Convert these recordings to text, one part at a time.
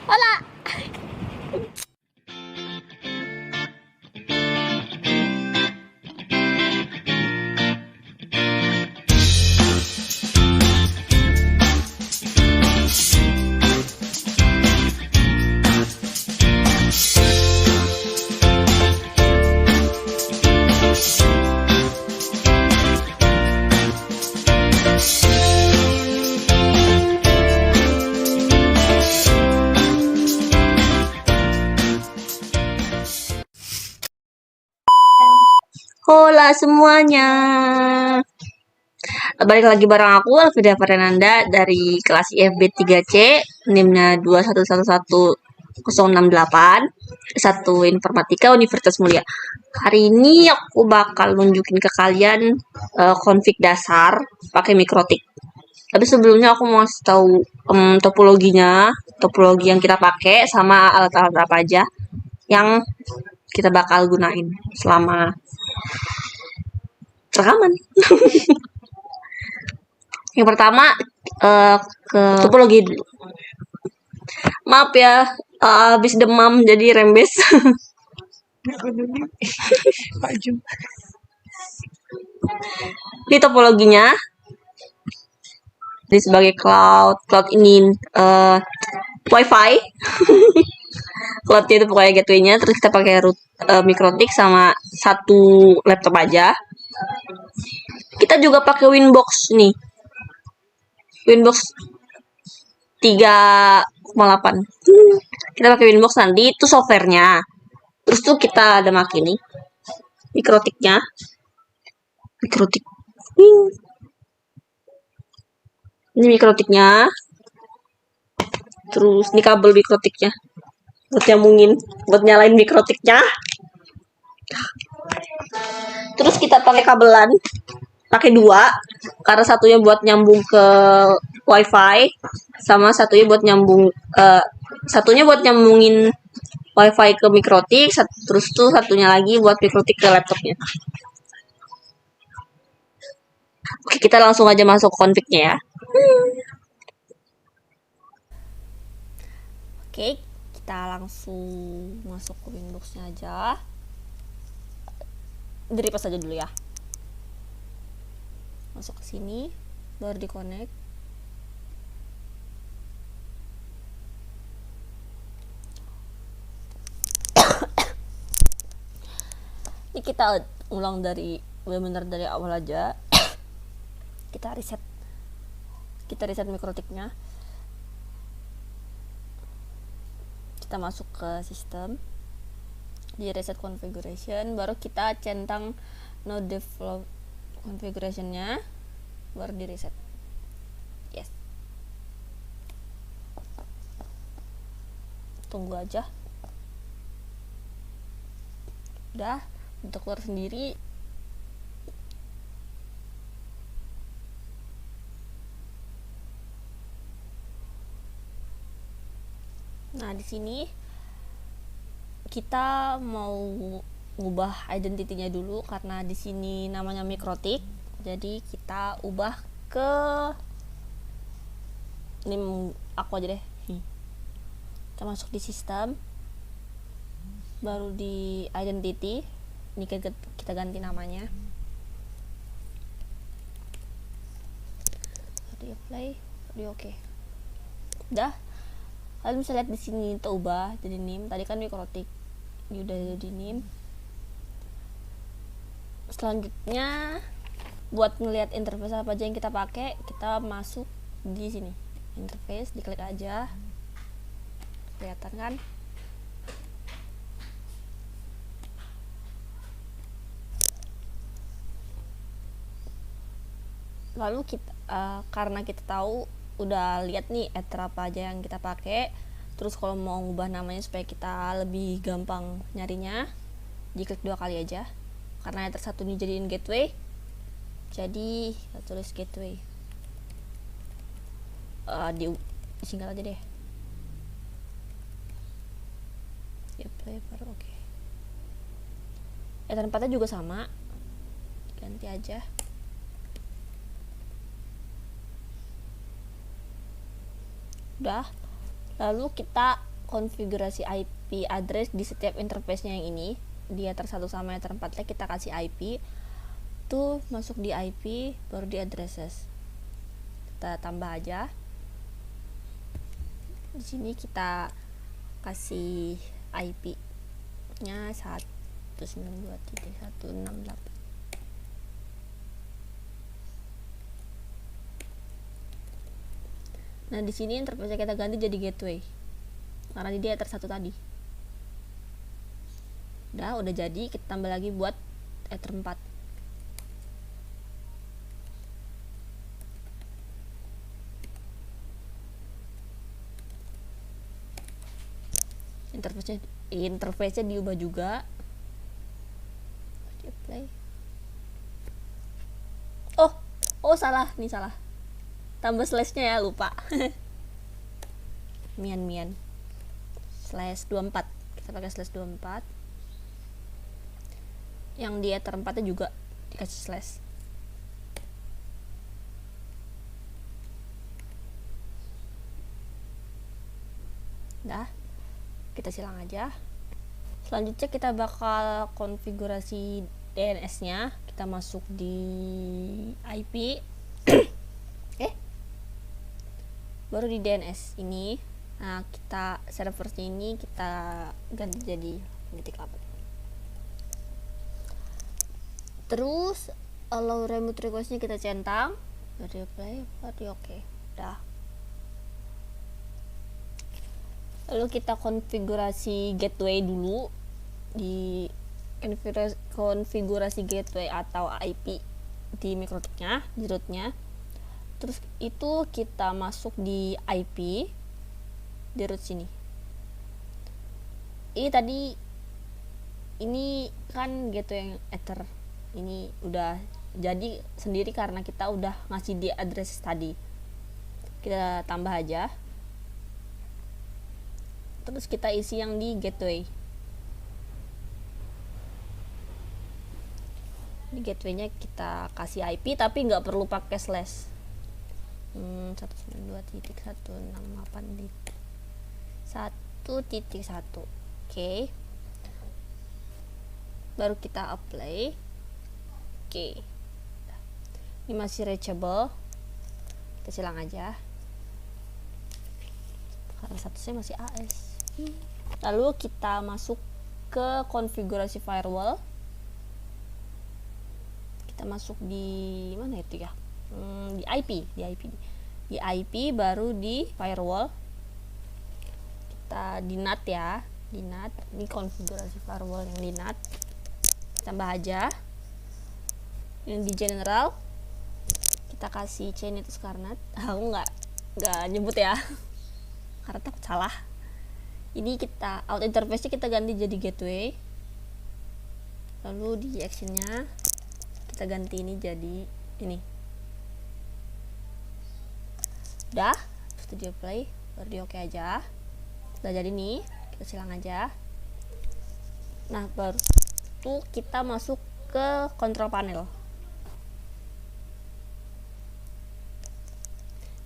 Hola. Hola semuanya. Balik lagi bareng aku Alvida Fernanda dari kelas IFB 3C, NIM-nya 2111068, satu Informatika Universitas Mulia. Hari ini aku bakal nunjukin ke kalian config dasar pakai mikrotik. Tapi sebelumnya aku mau kasih tahu topologi yang kita pakai sama alat-alat apa aja yang kita bakal gunain selama rekaman. Yang pertama ke topologi dulu. Maaf ya, habis demam jadi rembes. Ini topologinya. Ini sebagai cloud ini wifi. Cloudnya itu pokoknya gateway-nya. Terus kita pakai root mikrotik sama satu laptop aja. Kita juga pakai Winbox nih. Winbox 3,8. Kita pakai Winbox nanti itu softwarenya. Terus tuh kita ada make nih mikrotiknya. Mikrotik. Ini mikrotiknya. Terus ini kabel mikrotiknya. Buat nyalain mikrotiknya. Terus kita pakai kabelan. Pakai dua, karena satunya buat nyambung ke wifi, sama satunya buat nyambungin wifi ke mikrotik, terus tuh satunya lagi buat mikrotik ke laptopnya. Oke, kita langsung aja masuk config-nya ya. Oke, kita langsung masuk ke Windows-nya aja. Dari pas aja dulu ya. Masuk ke sini, baru di connect. Ini kita ulang dari benar-benar dari awal aja. kita reset mikrotiknya. Kita masuk ke sistem, di reset configuration, baru kita centang no develop configuration-nya, baru di reset. Yes. Tunggu aja. Udah, untuk keluar sendiri. Nah, di sini kita mau ubah identity-nya dulu karena di sini namanya mikrotik. Jadi kita ubah ke NIM aku aja deh. Kita masuk di sistem, baru di identity. Ini kita ganti namanya. Di apply, di oke. Udah. Kalian bisa lihat di sini kita ubah jadi NIM. Tadi kan mikrotik, ini udah jadi NIM. Selanjutnya buat ngelihat interface apa aja yang kita pakai, kita masuk di sini interface, diklik aja, kelihatan kan. Lalu kita karena kita tahu udah lihat nih ether apa aja yang kita pakai, terus kalau mau ngubah namanya supaya kita lebih gampang nyarinya, diklik 2 kali aja. Karena ether satu ini jadiin gateway, jadi kita tulis gateway, disingkat aja deh. Baru oke. Ether 4 juga sama, ganti aja. Udah, lalu kita konfigurasi IP address di setiap interface-nya yang ini, di ether 1 sama ether 4 kita kasih IP tuh, masuk di IP baru di addresses. Kita tambah aja. Di sini kita kasih IP-nya 192.168. Nah, di sini interface kita ganti jadi gateway. Karena di dia ether 1 tadi. Udah jadi, kita tambah lagi buat ether 4. Interface-nya diubah juga. Play. Oh salah, nih salah. Tambah slash-nya ya, lupa. mian /24, kita pakai /24. Yang di ether 4 juga dikasih slash. Kita silang aja. Selanjutnya kita bakal konfigurasi DNS-nya. Kita masuk di IP. Baru di DNS ini. Nah, kita servernya ini kita ganti jadi .lab. Terus allow remote request-nya kita centang. Dari play, oke. Udah. Lalu kita konfigurasi gateway dulu. Di konfigurasi gateway atau IP di mikrotiknya, di rootnya. Terus itu kita masuk di IP di root sini. Ini kan gateway yang ether. Ini udah jadi sendiri karena kita udah ngasih di address tadi. Kita tambah aja. Terus kita isi yang di gateway. Di gateway-nya kita kasih IP tapi nggak perlu pakai slash. 192.168.1.1. Oke. Baru kita apply. Oke. Ini masih reachable. Kita silang aja. Karena statusnya masih AS. Lalu kita masuk ke konfigurasi firewall. Kita masuk di mana itu ya? Di IP baru di firewall. Kita di NAT ya, di NAT. Ini konfigurasi firewall yang di NAT. Tambah aja. Yang di general kita kasih chain itu karena aku nggak nyebut ya karena takut salah. Ini kita out interface-nya kita ganti jadi gateway. Lalu di action-nya kita ganti ini jadi ini. Udah, studio play, baru di oke aja. Udah jadi nih, kita silang aja. Nah, baru tuh kita masuk ke control panel.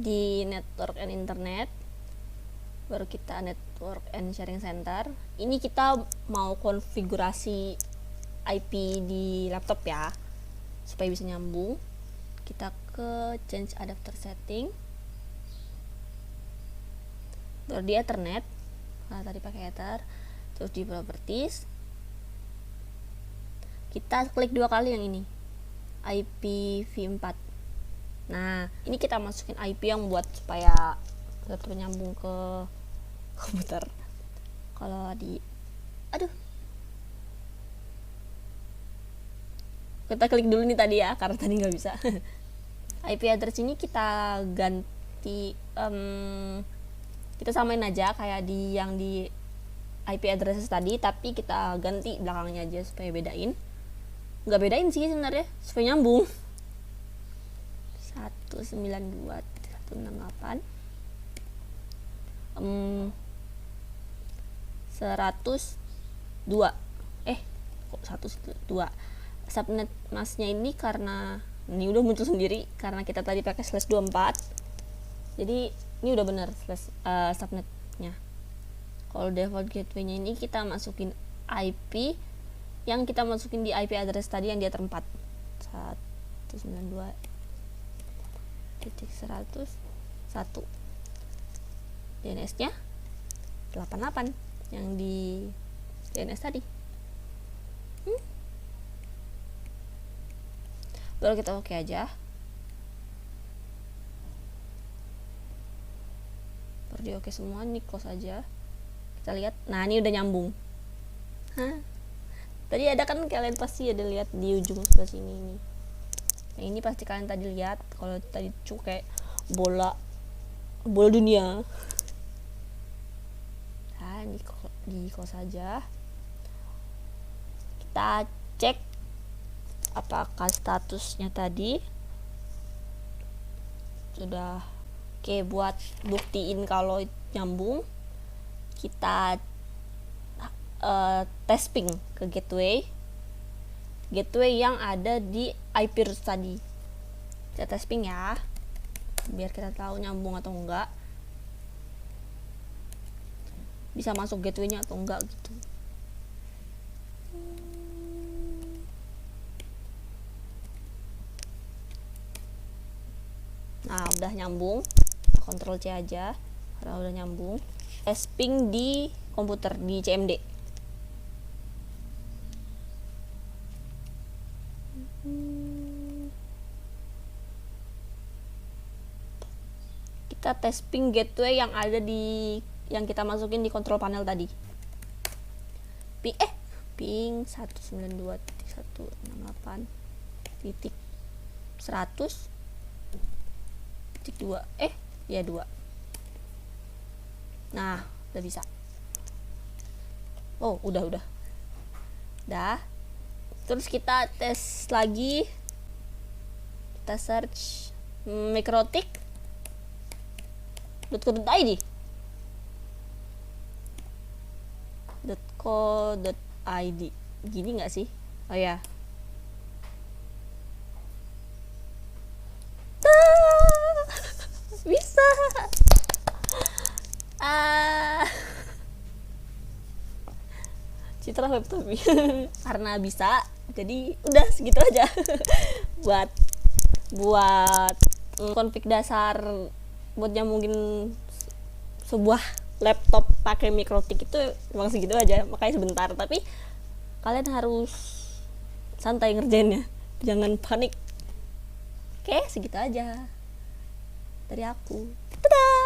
Di network and internet, baru kita network and sharing center. Ini kita mau konfigurasi IP di laptop ya, supaya bisa nyambung. Kita ke change adapter setting. Baru di Ethernet, nah tadi pakai Ether. Terus di properties kita klik 2 kali yang ini, IPv4. Nah, ini kita masukin IP yang buat supaya laptop nyambung ke komputer. Kalau di kita klik dulu nih tadi ya, karena tadi nggak bisa. IP address ini kita ganti, kita samain aja kayak yang di IP address tadi, tapi kita ganti belakangnya aja supaya bedain. Nggak bedain sih sebenarnya, supaya nyambung. 192.168 102 kok 102. Subnet masnya ini karena ini udah muncul sendiri karena kita tadi pakai /24, jadi ini udah benar subnetnya. Kalau default gateway-nya ini kita masukin IP yang kita masukin di IP address tadi yang di atas 4 192.100.1 DNS-nya 88 yang di DNS tadi. Baru kita oke aja. Baru di oke semua, ini close aja. Kita lihat, nah ini udah nyambung. Tadi ada kan, kalian pasti ada lihat di ujung sebelah sini nih. Yang ini pasti kalian tadi lihat, kalau tadi kayak bola dunia. Nah, di close aja. Kita cek apakah statusnya tadi sudah oke. Buat buktiin kalau nyambung, kita tes ping ke gateway yang ada di IP root tadi. Kita tes ping ya, biar kita tahu nyambung atau enggak, bisa masuk gateway-nya atau enggak gitu. Nah, udah nyambung. Ctrl C aja karena udah nyambung. Tes ping di komputer di CMD. Kita tes ping gateway yang ada di yang kita masukin di control panel tadi. Ping 192.168.100.2 ya 2. Nah, udah bisa. Oh, udah. Terus kita tes lagi. Kita search mikrotik.co.id .co.id gini nggak sih? Oh ya, bisa. Citra laptop karena bisa, jadi udah segitu aja. buat konfig dasar buat nyambungin sebuah laptop pakai mikrotik itu emang segitu aja, makanya sebentar, tapi kalian harus santai ngerjainnya, jangan panik. Oke, segitu aja dari aku. Dadah.